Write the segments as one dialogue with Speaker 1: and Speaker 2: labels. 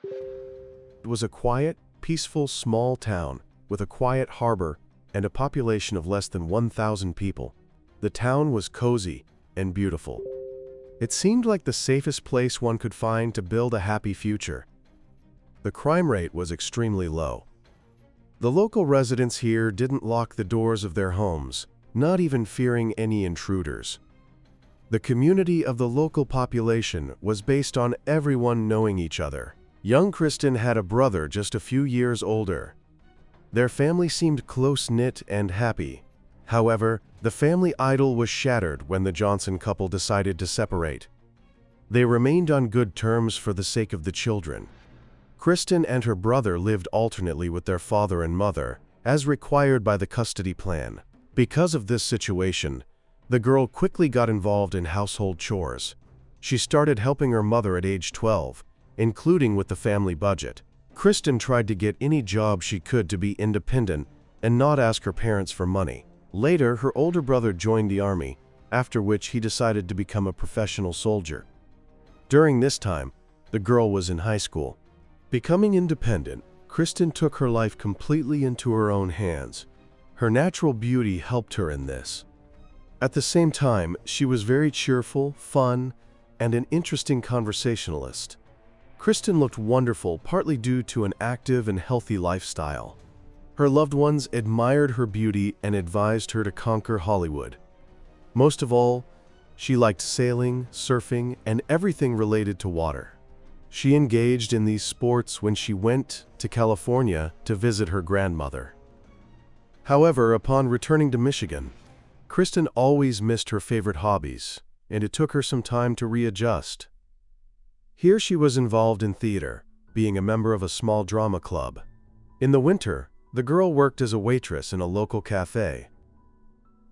Speaker 1: It was a quiet, peaceful, small town with a quiet harbor and a population of less than 1,000 people. The town was cozy and beautiful. It seemed like the safest place one could find to build a happy future. The crime rate was extremely low. The local residents here didn't lock the doors of their homes, not even fearing any intruders. The community of the local population was based on everyone knowing each other. Young Kristin had a brother just a few years older. Their family seemed close-knit and happy. However, the family idyll was shattered when the Johnson couple decided to separate. They remained on good terms for the sake of the children. Kristin and her brother lived alternately with their father and mother, as required by the custody plan. Because of this situation, the girl quickly got involved in household chores. She started helping her mother at age 12, including with the family budget. Kristin tried to get any job she could to be independent and not ask her parents for money. Later, her older brother joined the army, after which he decided to become a professional soldier. During this time, the girl was in high school. Becoming independent, Kristin took her life completely into her own hands. Her natural beauty helped her in this. At the same time, she was very cheerful, fun, and an interesting conversationalist. Kristin looked wonderful, partly due to an active and healthy lifestyle. Her loved ones admired her beauty and advised her to conquer Hollywood. Most of all, she liked sailing, surfing, and everything related to water. She engaged in these sports when she went to California to visit her grandmother. However, upon returning to Michigan, Kristin always missed her favorite hobbies, and it took her some time to readjust. Here she was involved in theater, being a member of a small drama club. In the winter, the girl worked as a waitress in a local cafe.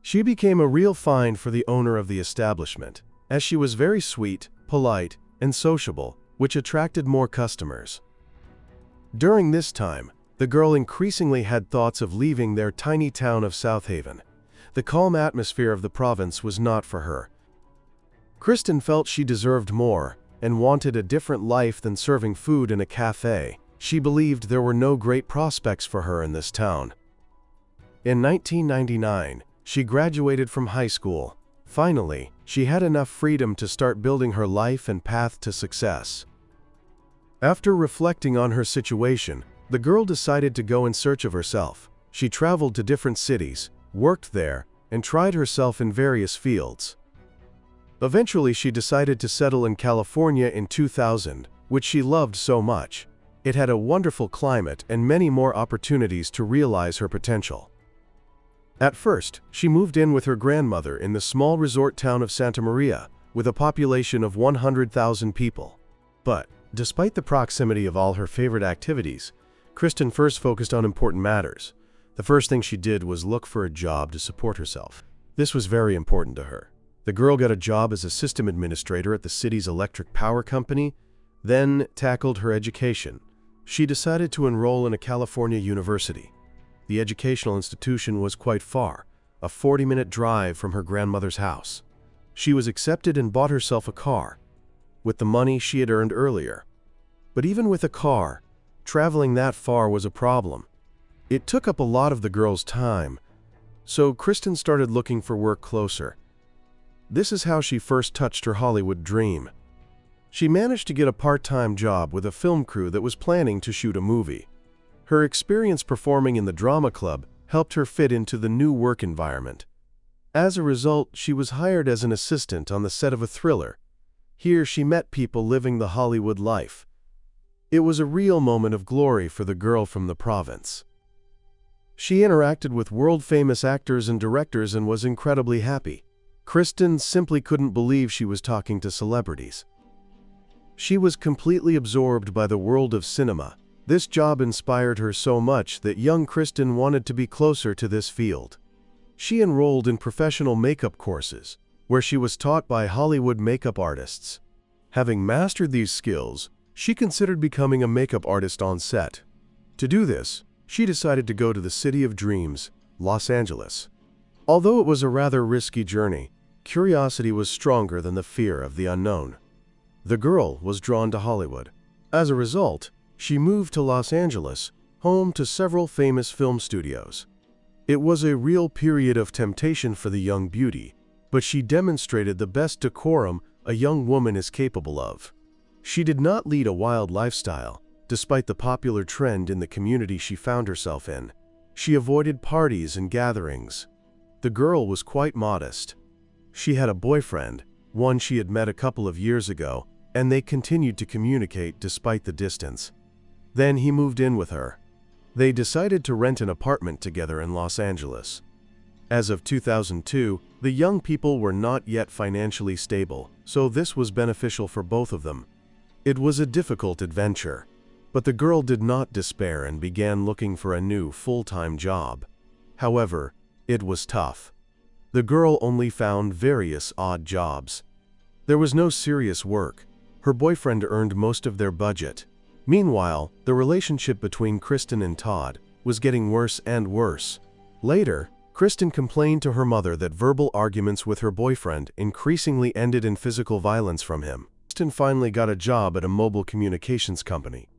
Speaker 1: She became a real find for the owner of the establishment, as she was very sweet, polite, and sociable, which attracted more customers. During this time, the girl increasingly had thoughts of leaving their tiny town of South Haven. The calm atmosphere of the province was not for her. Kristin felt she deserved more and wanted a different life than serving food in a cafe. She believed there were no great prospects for her in this town. In 1999, she graduated from high school. Finally, she had enough freedom to start building her life and path to success. After reflecting on her situation, the girl decided to go in search of herself. She traveled to different cities, worked there, and tried herself in various fields. Eventually, she decided to settle in California in 2000, which she loved so much. It had a wonderful climate and many more opportunities to realize her potential. At first, she moved in with her grandmother in the small resort town of Santa Maria, with a population of 100,000 people. But, despite the proximity of all her favorite activities, Kristin first focused on important matters. The first thing she did was look for a job to support herself. This was very important to her. The girl got a job as a system administrator at the city's electric power company, then tackled her education. She decided to enroll in a California university. The educational institution was quite far, a 40-minute drive from her grandmother's house. She was accepted and bought herself a car, with the money she had earned earlier. But even with a car, traveling that far was a problem. It took up a lot of the girl's time, so Kristin started looking for work closer. This is how she first touched her Hollywood dream. She managed to get a part-time job with a film crew that was planning to shoot a movie. Her experience performing in the drama club helped her fit into the new work environment. As a result, she was hired as an assistant on the set of a thriller. Here she met people living the Hollywood life. It was a real moment of glory for the girl from the province. She interacted with world-famous actors and directors and was incredibly happy. Kristin simply couldn't believe she was talking to celebrities. She was completely absorbed by the world of cinema. This job inspired her so much that young Kristin wanted to be closer to this field. She enrolled in professional makeup courses, where she was taught by Hollywood makeup artists. Having mastered these skills, she considered becoming a makeup artist on set. To do this, she decided to go to the City of Dreams, Los Angeles. Although it was a rather risky journey, curiosity was stronger than the fear of the unknown. The girl was drawn to Hollywood. As a result, she moved to Los Angeles, home to several famous film studios. It was a real period of temptation for the young beauty, but she demonstrated the best decorum a young woman is capable of. She did not lead a wild lifestyle, despite the popular trend in the community she found herself in. She avoided parties and gatherings. The girl was quite modest. She had a boyfriend, one she had met a couple of years ago, and they continued to communicate despite the distance. Then he moved in with her. They decided to rent an apartment together in Los Angeles. As of 2002, the young people were not yet financially stable, so this was beneficial for both of them. It was a difficult adventure, but the girl did not despair and began looking for a new full-time job. However, it was tough. The girl only found various odd jobs. There was no serious work. Her boyfriend earned most of their budget. Meanwhile, the relationship between Kristin and Todd was getting worse and worse. Later, Kristin complained to her mother that verbal arguments with her boyfriend increasingly ended in physical violence from him. Kristin finally got a job at a mobile communications company.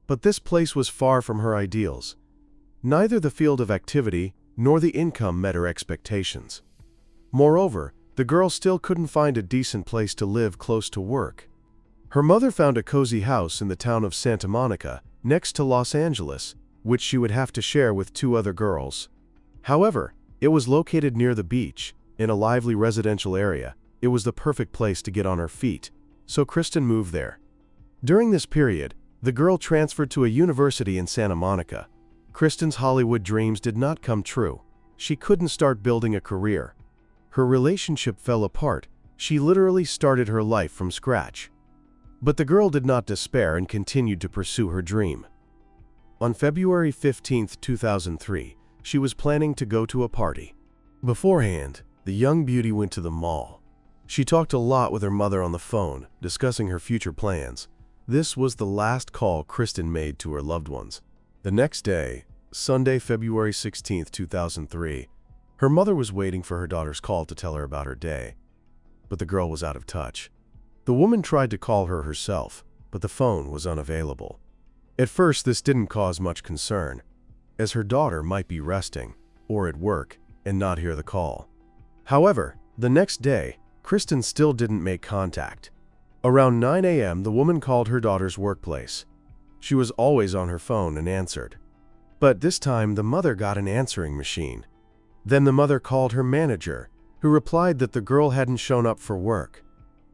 Speaker 1: But this place was far from her ideals. Neither the field of activity nor the income met her expectations. Moreover, the girl still couldn't find a decent place to live close to work. Her mother found a cozy house in the town of Santa Monica, next to Los Angeles, which she would have to share with two other girls. However, it was located near the beach, in a lively residential area. It was the perfect place to get on her feet, so Kristin moved there. During this period, the girl transferred to a university in Santa Monica. Kristin's Hollywood dreams did not come true. She couldn't start building a career. Her relationship fell apart. She literally started her life from scratch. But the girl did not despair and continued to pursue her dream. On February 15, 2003, she was planning to go to a party. Beforehand, the young beauty went to the mall. She talked a lot with her mother on the phone, discussing her future plans. This was the last call Kristin made to her loved ones. The next day, Sunday, February 16, 2003, her mother was waiting for her daughter's call to tell her about her day. But the girl was out of touch. The woman tried to call her herself, but the phone was unavailable. At first, this didn't cause much concern, as her daughter might be resting or at work and not hear the call. However, the next day, Kristin still didn't make contact. Around 9 a.m., the woman called her daughter's workplace. She was always on her phone and answered. But this time, the mother got an answering machine. Then the mother called her manager, who replied that the girl hadn't shown up for work.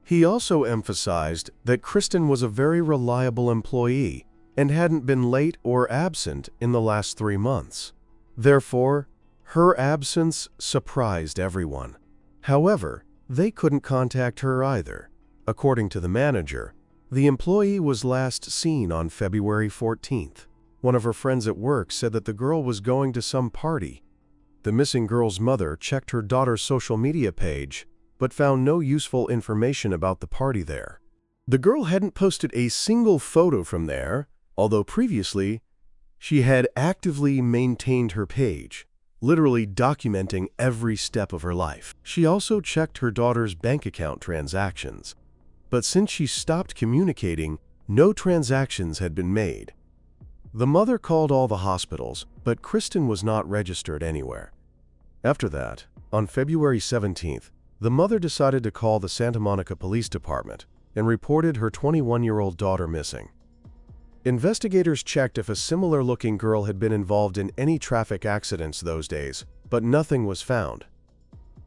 Speaker 1: He also emphasized that Kristin was a very reliable employee and hadn't been late or absent in the last 3 months. Therefore, her absence surprised everyone. However, they couldn't contact her either. According to the manager, the employee was last seen on February 14th. One of her friends at work said that the girl was going to some party. The missing girl's mother checked her daughter's social media page, but found no useful information about the party there. The girl hadn't posted a single photo from there, although previously, she had actively maintained her page, literally documenting every step of her life. She also checked her daughter's bank account transactions. But since she stopped communicating, no transactions had been made. The mother called all the hospitals, but Kristin was not registered anywhere. After that, on February 17th, the mother decided to call the Santa Monica Police Department and reported her 21-year-old daughter missing. Investigators checked if a similar-looking girl had been involved in any traffic accidents those days, but nothing was found.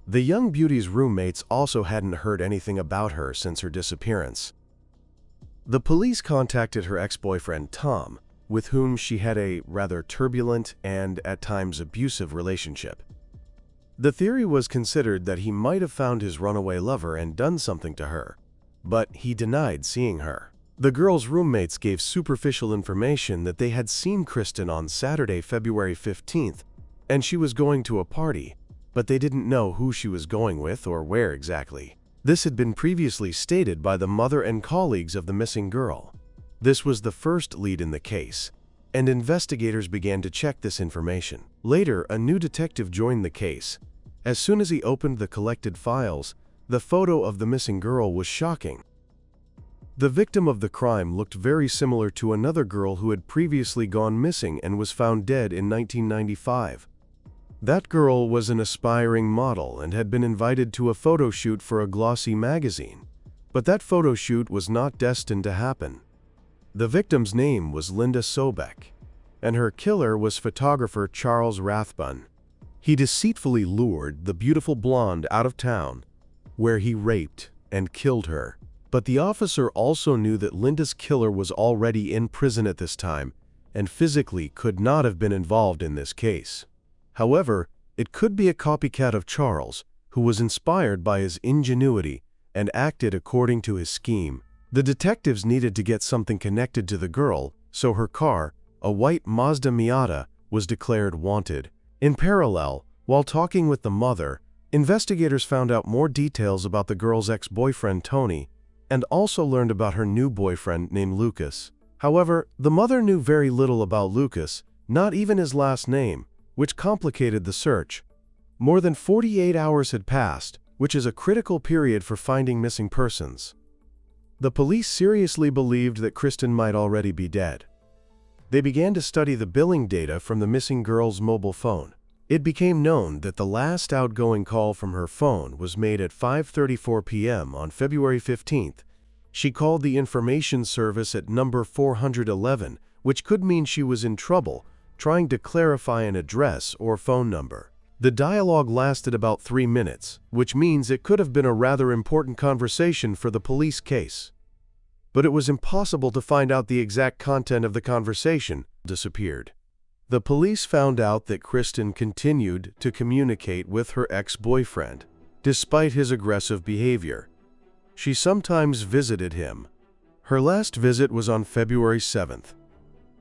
Speaker 1: The young beauty's roommates also hadn't heard anything about her since her disappearance. The police contacted her ex-boyfriend Tom, with whom she had a rather turbulent and, at times, abusive relationship. The theory was considered that he might have found his runaway lover and done something to her, but he denied seeing her. The girl's roommates gave superficial information that they had seen Kristin on Saturday, February 15th, and she was going to a party, but they didn't know who she was going with or where exactly. This had been previously stated by the mother and colleagues of the missing girl. This was the first lead in the case, and investigators began to check this information. Later, a new detective joined the case. As soon as he opened the collected files, the photo of the missing girl was shocking. The victim of the crime looked very similar to another girl who had previously gone missing and was found dead in 1995. That girl was an aspiring model and had been invited to a photo shoot for a glossy magazine, but that photo shoot was not destined to happen. The victim's name was Linda Sobek, and her killer was photographer Charles Rathbun. He deceitfully lured the beautiful blonde out of town, where he raped and killed her. But the officer also knew that Linda's killer was already in prison at this time and physically could not have been involved in this case. However, it could be a copycat of Charles, who was inspired by his ingenuity and acted according to his scheme. The detectives needed to get something connected to the girl, so her car, a white Mazda Miata, was declared wanted. In parallel, while talking with the mother, investigators found out more details about the girl's ex-boyfriend Tony, and also learned about her new boyfriend named Lucas. However, the mother knew very little about Lucas, not even his last name, which complicated the search. More than 48 hours had passed, which is a critical period for finding missing persons. The police seriously believed that Kristin might already be dead. They began to study the billing data from the missing girl's mobile phone. It became known that the last outgoing call from her phone was made at 5:34 p.m. on February 15th. She called the information service at number 411, which could mean she was in trouble, trying to clarify an address or phone number. The dialogue lasted about 3 minutes, which means it could have been a rather important conversation for the police case. But it was impossible to find out the exact content of the conversation. Disappeared. The police found out that Kristin continued to communicate with her ex-boyfriend, despite his aggressive behavior. She sometimes visited him. Her last visit was on February 7th.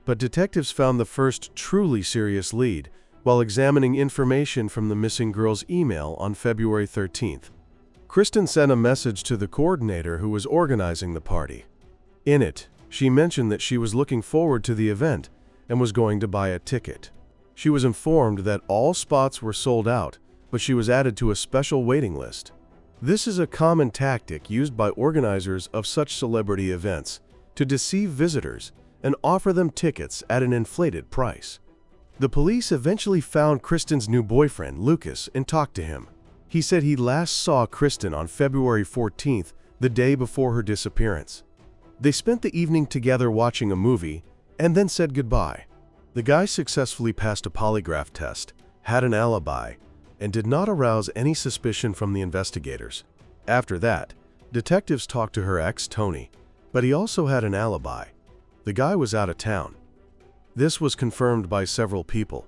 Speaker 1: But detectives found the first truly serious lead while examining information from the missing girl's email on February 13th. Kristin sent a message to the coordinator who was organizing the party. In it, she mentioned that she was looking forward to the event and was going to buy a ticket. She was informed that all spots were sold out, but she was added to a special waiting list. This is a common tactic used by organizers of such celebrity events to deceive visitors and offer them tickets at an inflated price. The police eventually found Kristin's new boyfriend, Lucas, and talked to him. He said he last saw Kristin on February 14th, the day before her disappearance. They spent the evening together watching a movie and then said goodbye. The guy successfully passed a polygraph test, had an alibi, and did not arouse any suspicion from the investigators. After that, detectives talked to her ex, Tony, but he also had an alibi. The guy was out of town. This was confirmed by several people.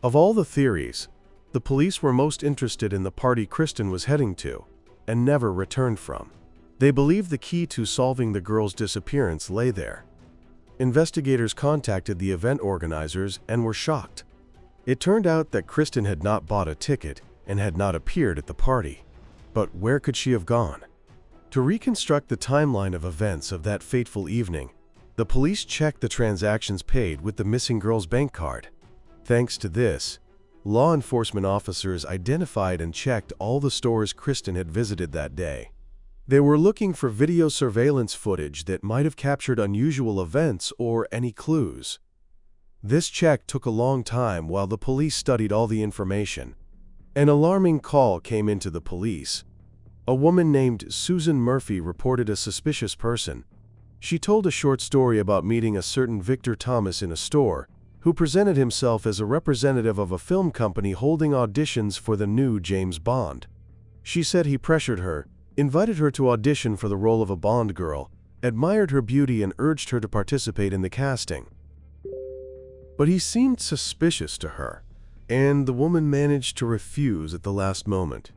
Speaker 1: Of all the theories, the police were most interested in the party Kristin was heading to and never returned from. They believed the key to solving the girl's disappearance lay there. Investigators contacted the event organizers and were shocked. It turned out that Kristin had not bought a ticket and had not appeared at the party. But where could she have gone? To reconstruct the timeline of events of that fateful evening, the police checked the transactions paid with the missing girl's bank card. Thanks to this, law enforcement officers identified and checked all the stores Kristin had visited that day. They were looking for video surveillance footage that might have captured unusual events or any clues. This check took a long time while the police studied all the information. An alarming call came into the police. A woman named Susan Murphy reported a suspicious person. She told a short story about meeting a certain Victor Thomas in a store, who presented himself as a representative of a film company holding auditions for the new James Bond. She said he pressured her, invited her to audition for the role of a Bond girl, admired her beauty and urged her to participate in the casting. But he seemed suspicious to her, and the woman managed to refuse at the last moment.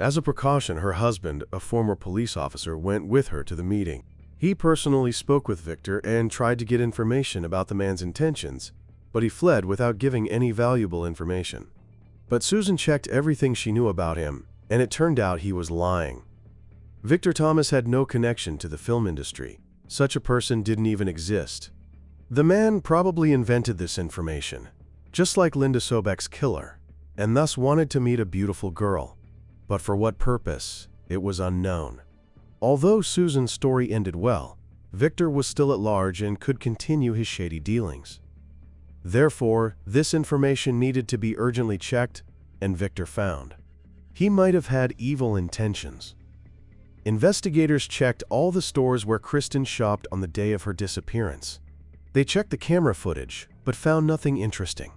Speaker 1: As a precaution, her husband, a former police officer, went with her to the meeting. He personally spoke with Victor and tried to get information about the man's intentions, but he fled without giving any valuable information. But Susan checked everything she knew about him, and it turned out he was lying. Victor Thomas had no connection to the film industry. Such a person didn't even exist. The man probably invented this information, just like Linda Sobek's killer, and thus wanted to meet a beautiful girl. But for what purpose, it was unknown. Although Susan's story ended well, Victor was still at large and could continue his shady dealings. Therefore, this information needed to be urgently checked and Victor found. He might have had evil intentions. Investigators checked all the stores where Kristin shopped on the day of her disappearance. They checked the camera footage, but found nothing interesting.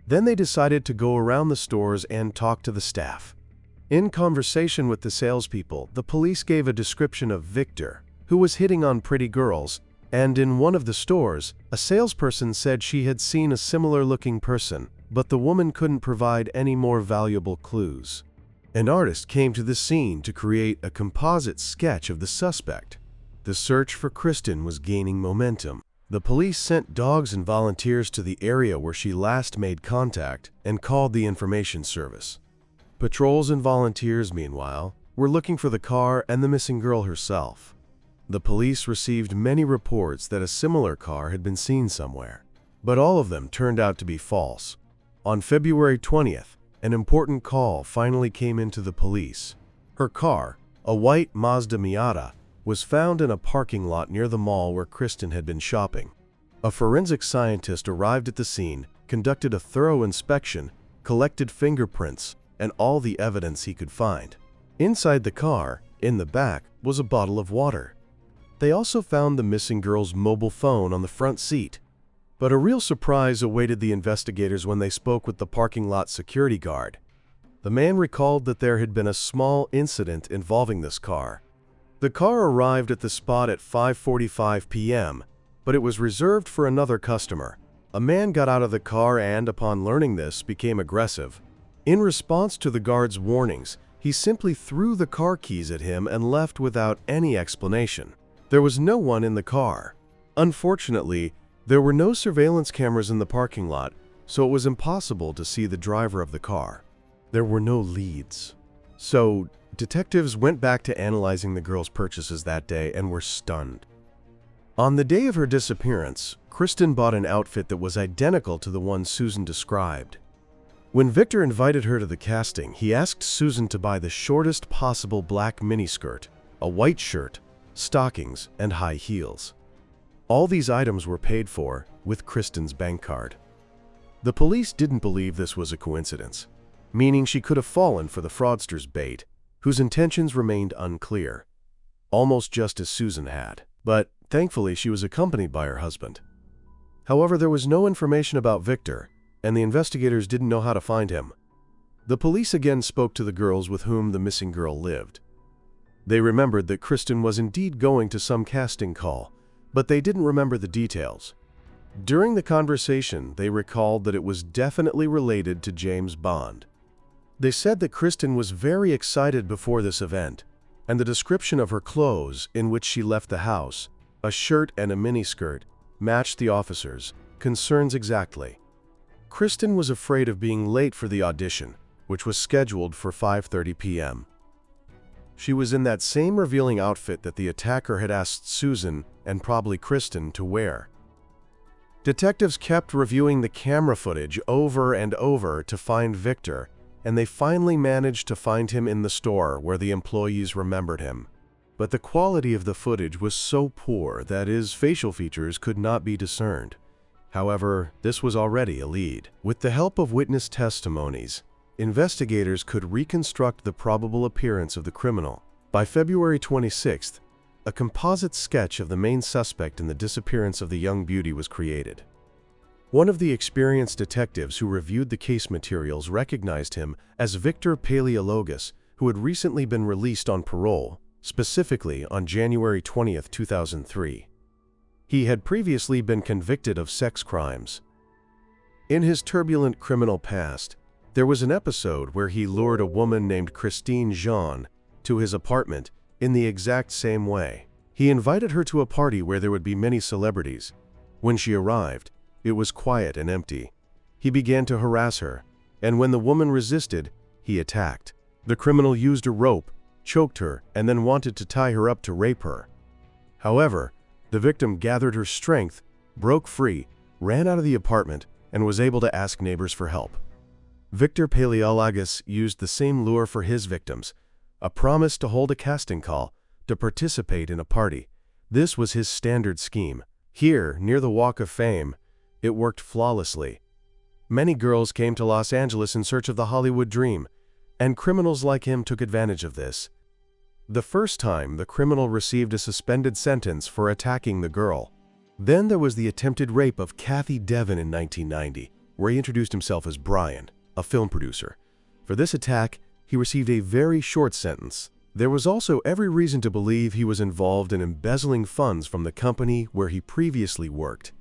Speaker 1: Then they decided to go around the stores and talk to the staff. In conversation with the salespeople, the police gave a description of Victor, who was hitting on pretty girls, and in one of the stores, a salesperson said she had seen a similar-looking person, but the woman couldn't provide any more valuable clues. An artist came to the scene to create a composite sketch of the suspect. The search for Kristin was gaining momentum. The police sent dogs and volunteers to the area where she last made contact and called the information service. Patrols and volunteers, meanwhile, were looking for the car and the missing girl herself. The police received many reports that a similar car had been seen somewhere, but all of them turned out to be false. On February 20th, an important call finally came into the police. Her car, a white Mazda Miata, was found in a parking lot near the mall where Kristin had been shopping. A forensic scientist arrived at the scene, conducted a thorough inspection, collected fingerprints, and all the evidence he could find. Inside the car, in the back, was a bottle of water. They also found the missing girl's mobile phone on the front seat. But a real surprise awaited the investigators when they spoke with the parking lot security guard. The man recalled that there had been a small incident involving this car. The car arrived at the spot at 5:45 p.m., but it was reserved for another customer. A man got out of the car and, upon learning this, became aggressive. In response to the guard's warnings, he simply threw the car keys at him and left without any explanation. There was no one in the car. Unfortunately, there were no surveillance cameras in the parking lot, so it was impossible to see the driver of the car. There were no leads. So, detectives went back to analyzing the girl's purchases that day and were stunned. On the day of her disappearance, Kristin bought an outfit that was identical to the one Susan described. When Victor invited her to the casting, he asked Susan to buy the shortest possible black miniskirt, a white shirt, stockings, and high heels. All these items were paid for with Kristin's bank card. The police didn't believe this was a coincidence, meaning she could have fallen for the fraudster's bait, whose intentions remained unclear, almost just as Susan had. But thankfully, she was accompanied by her husband. However, there was no information about Victor, and the investigators didn't know how to find him. The police again spoke to the girls with whom the missing girl lived. They remembered that Kristin was indeed going to some casting call, but they didn't remember the details. During the conversation, they recalled that it was definitely related to James Bond. They said that Kristin was very excited before this event, and the description of her clothes in which she left the house, a shirt and a miniskirt, matched the officers' concerns exactly. Kristin was afraid of being late for the audition, which was scheduled for 5:30 p.m. She was in that same revealing outfit that the attacker had asked Susan and probably Kristin to wear. Detectives kept reviewing the camera footage over and over to find Victor, and they finally managed to find him in the store where the employees remembered him. But the quality of the footage was so poor that his facial features could not be discerned. However, this was already a lead. With the help of witness testimonies, investigators could reconstruct the probable appearance of the criminal. By February 26th, a composite sketch of the main suspect in the disappearance of the young beauty was created. One of the experienced detectives who reviewed the case materials recognized him as Victor Paleologus, who had recently been released on parole, specifically on January 20th, 2003. He had previously been convicted of sex crimes. In his turbulent criminal past, there was an episode where he lured a woman named Kristin Johnson to his apartment in the exact same way. He invited her to a party where there would be many celebrities. When she arrived, it was quiet and empty. He began to harass her, and when the woman resisted, he attacked. The criminal used a rope, choked her, and then wanted to tie her up to rape her. However, the victim gathered her strength, broke free, ran out of the apartment, and was able to ask neighbors for help. Victor Paleologus used the same lure for his victims, a promise to hold a casting call, to participate in a party. This was his standard scheme. Here, near the Walk of Fame, it worked flawlessly. Many girls came to Los Angeles in search of the Hollywood dream, and criminals like him took advantage of this. The first time, the criminal received a suspended sentence for attacking the girl. Then there was the attempted rape of Kathy Devon in 1990, where he introduced himself as Brian, a film producer. For this attack, he received a very short sentence. There was also every reason to believe he was involved in embezzling funds from the company where he previously worked.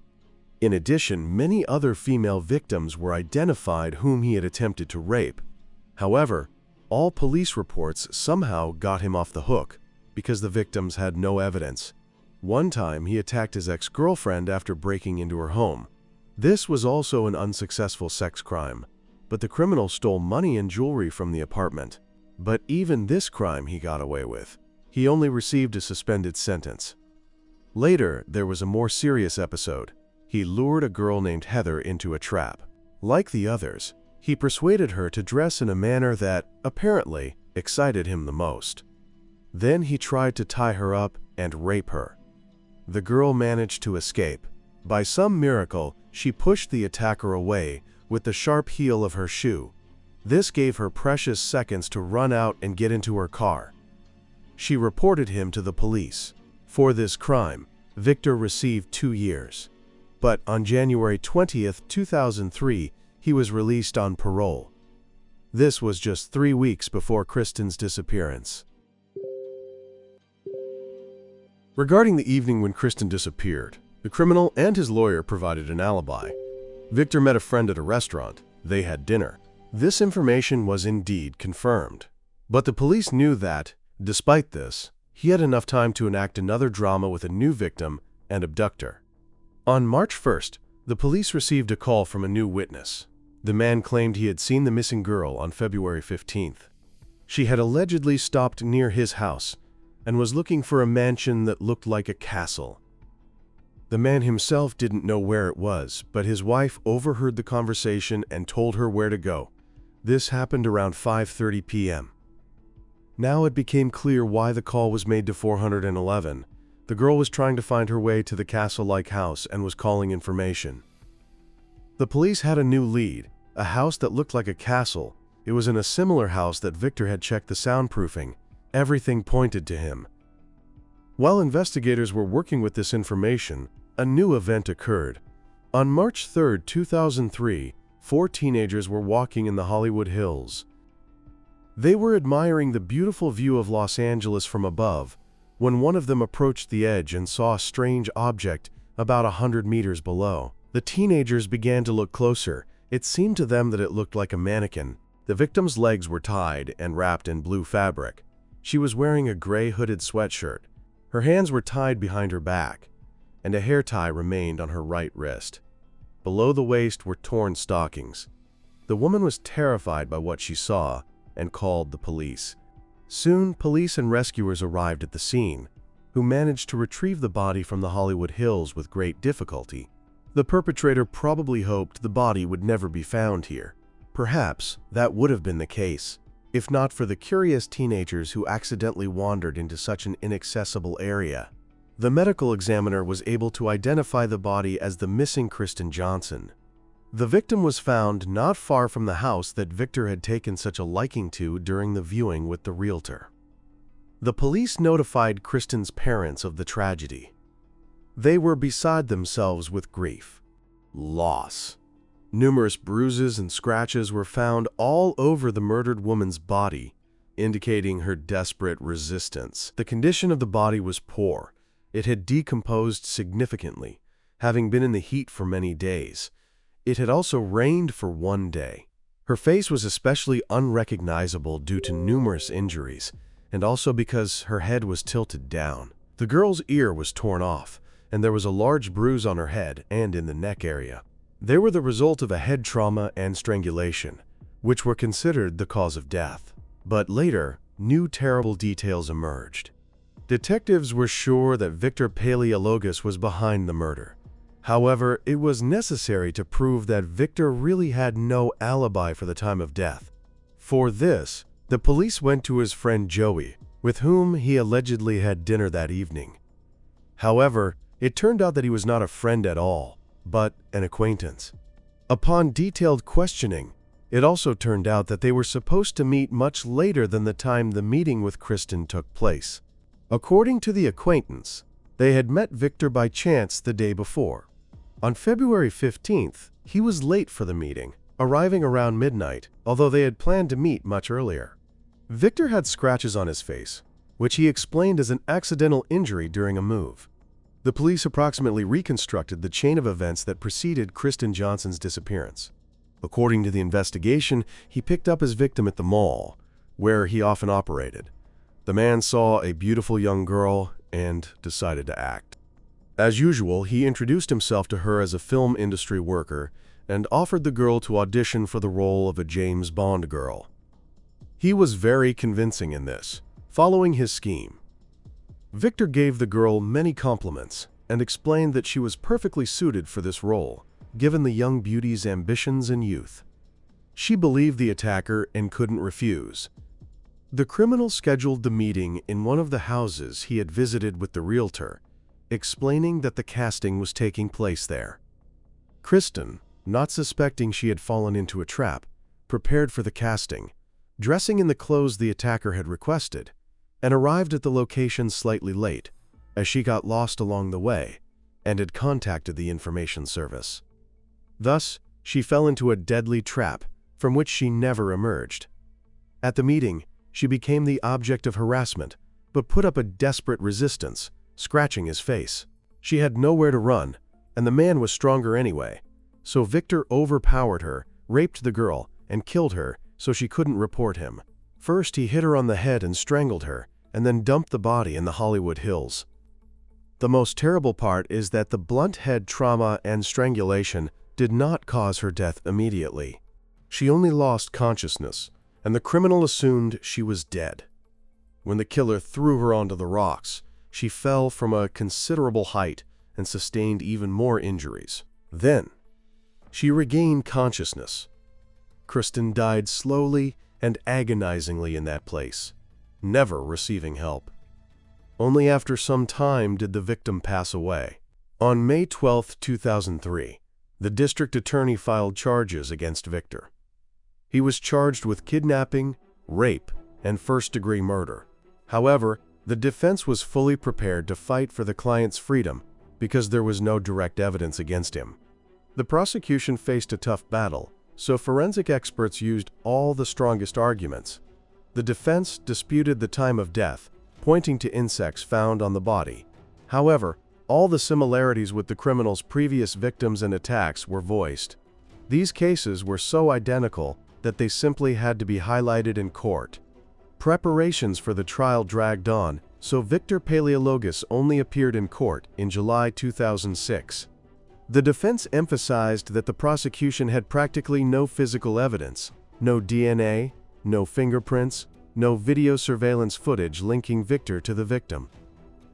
Speaker 1: In addition, many other female victims were identified whom he had attempted to rape. However, all police reports somehow got him off the hook because the victims had no evidence. One time, he attacked his ex-girlfriend after breaking into her home. This was also an unsuccessful sex crime, but the criminal stole money and jewelry from the apartment. But even this crime he got away with. He only received a suspended sentence. Later, there was a more serious episode. He lured a girl named Heather into a trap. Like the others, he persuaded her to dress in a manner that, apparently, excited him the most. Then he tried to tie her up and rape her. The girl managed to escape. By some miracle, she pushed the attacker away with the sharp heel of her shoe. This gave her precious seconds to run out and get into her car. She reported him to the police. For this crime, Victor received 2 years. But on January 20th, 2003, he was released on parole. This was just 3 weeks before Kristin's disappearance. Regarding the evening when Kristin disappeared, the criminal and his lawyer provided an alibi. Victor met a friend at a restaurant. They had dinner. This information was indeed confirmed. But the police knew that, despite this, he had enough time to enact another drama with a new victim and abductor. On March 1st, the police received a call from a new witness. The man claimed he had seen the missing girl on February 15th. She had allegedly stopped near his house and was looking for a mansion that looked like a castle. The man himself didn't know where it was, but his wife overheard the conversation and told her where to go. This happened around 5:30 p.m. Now it became clear why the call was made to 411. The girl was trying to find her way to the castle-like house and was calling information. The police had a new lead, a house that looked like a castle. It was in a similar house that Victor had checked the soundproofing. Everything pointed to him. While investigators were working with this information, a new event occurred. On March 3, 2003, 4 teenagers were walking in the Hollywood Hills. They were admiring the beautiful view of Los Angeles from above when one of them approached the edge and saw a strange object about 100 meters below. The teenagers began to look closer. It seemed to them that it looked like a mannequin. The victim's legs were tied and wrapped in blue fabric. She was wearing a gray hooded sweatshirt. Her hands were tied behind her back, and a hair tie remained on her right wrist. Below the waist were torn stockings. The woman was terrified by what she saw and called the police. Soon, police and rescuers arrived at the scene, who managed to retrieve the body from the Hollywood Hills with great difficulty. The perpetrator probably hoped the body would never be found here. Perhaps that would have been the case, if not for the curious teenagers who accidentally wandered into such an inaccessible area. The medical examiner was able to identify the body as the missing Kristin Johnson. The victim was found not far from the house that Victor had taken such a liking to during the viewing with the realtor. The police notified Kristin's parents of the tragedy. They were beside themselves with grief. Loss. Numerous bruises and scratches were found all over the murdered woman's body, indicating her desperate resistance. The condition of the body was poor. It had decomposed significantly, having been in the heat for many days. It had also rained for 1 day. Her face was especially unrecognizable due to numerous injuries, and also because her head was tilted down. The girl's ear was torn off, and there was a large bruise on her head and in the neck area. They were the result of a head trauma and strangulation, which were considered the cause of death. But later, new terrible details emerged. Detectives were sure that Victor Paleologos was behind the murder. However, it was necessary to prove that Victor really had no alibi for the time of death. For this, the police went to his friend Joey, with whom he allegedly had dinner that evening. However, it turned out that he was not a friend at all, but an acquaintance. Upon detailed questioning, it also turned out that they were supposed to meet much later than the time the meeting with Kristin took place. According to the acquaintance, they had met Victor by chance the day before. On February 15th, he was late for the meeting, arriving around midnight, although they had planned to meet much earlier. Victor had scratches on his face, which he explained as an accidental injury during a move. The police approximately reconstructed the chain of events that preceded Kristin Johnson's disappearance. According to the investigation, he picked up his victim at the mall, where he often operated. The man saw a beautiful young girl and decided to act. As usual, he introduced himself to her as a film industry worker and offered the girl to audition for the role of a James Bond girl. He was very convincing in this, following his scheme. Victor gave the girl many compliments and explained that she was perfectly suited for this role, given the young beauty's ambitions and youth. She believed the attacker and couldn't refuse. The criminal scheduled the meeting in one of the houses he had visited with the realtor, explaining that the casting was taking place there. Kristin, not suspecting she had fallen into a trap, prepared for the casting, dressing in the clothes the attacker had requested, and arrived at the location slightly late, as she got lost along the way and had contacted the information service. Thus, she fell into a deadly trap from which she never emerged. At the meeting, she became the object of harassment, but put up a desperate resistance, scratching his face. She had nowhere to run, and the man was stronger anyway, so Victor overpowered her, raped the girl, and killed her so she couldn't report him. First, he hit her on the head and strangled her, and then dumped the body in the Hollywood Hills. The most terrible part is that the blunt head trauma and strangulation did not cause her death immediately. She only lost consciousness, and the criminal assumed she was dead. When the killer threw her onto the rocks, she fell from a considerable height and sustained even more injuries. Then, she regained consciousness. Kristin died slowly and agonizingly in that place, never receiving help. Only after some time did the victim pass away. On May 12, 2003, the district attorney filed charges against Victor. He was charged with kidnapping, rape, and first-degree murder. However, the defense was fully prepared to fight for the client's freedom because there was no direct evidence against him. The prosecution faced a tough battle, so forensic experts used all the strongest arguments. The defense disputed the time of death, pointing to insects found on the body. However, all the similarities with the criminal's previous victims and attacks were voiced. These cases were so identical that they simply had to be highlighted in court. Preparations for the trial dragged on, so Victor Paleologos only appeared in court in July 2006. The defense emphasized that the prosecution had practically no physical evidence, no DNA, no fingerprints, no video surveillance footage linking Victor to the victim.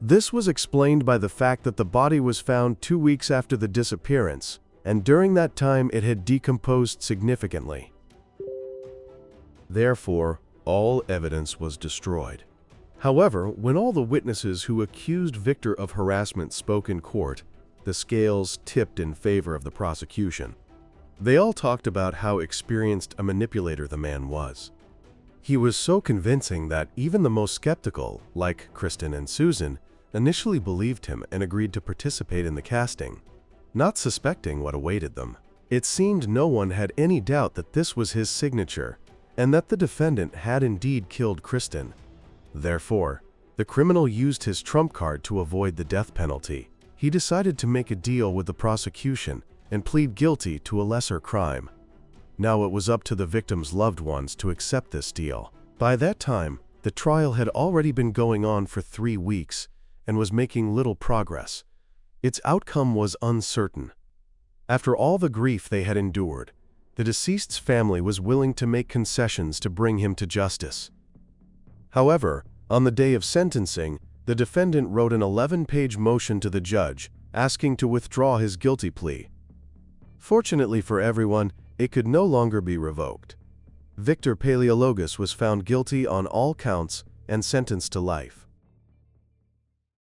Speaker 1: This was explained by the fact that the body was found 2 weeks after the disappearance, and during that time it had decomposed significantly. Therefore, all evidence was destroyed. However, when all the witnesses who accused Victor of harassment spoke in court, the scales tipped in favor of the prosecution. They all talked about how experienced a manipulator the man was. He was so convincing that even the most skeptical, like Kristin and Susan, initially believed him and agreed to participate in the casting, not suspecting what awaited them. It seemed no one had any doubt that this was his signature, and that the defendant had indeed killed Kristin. Therefore, the criminal used his trump card to avoid the death penalty. He decided to make a deal with the prosecution and plead guilty to a lesser crime. Now it was up to the victim's loved ones to accept this deal. By that time, the trial had already been going on for 3 weeks and was making little progress. Its outcome was uncertain. After all the grief they had endured, the deceased's family was willing to make concessions to bring him to justice. However, on the day of sentencing, the defendant wrote an 11-page motion to the judge, asking to withdraw his guilty plea. Fortunately for everyone, it could no longer be revoked. Victor Paleologos was found guilty on all counts and sentenced to life.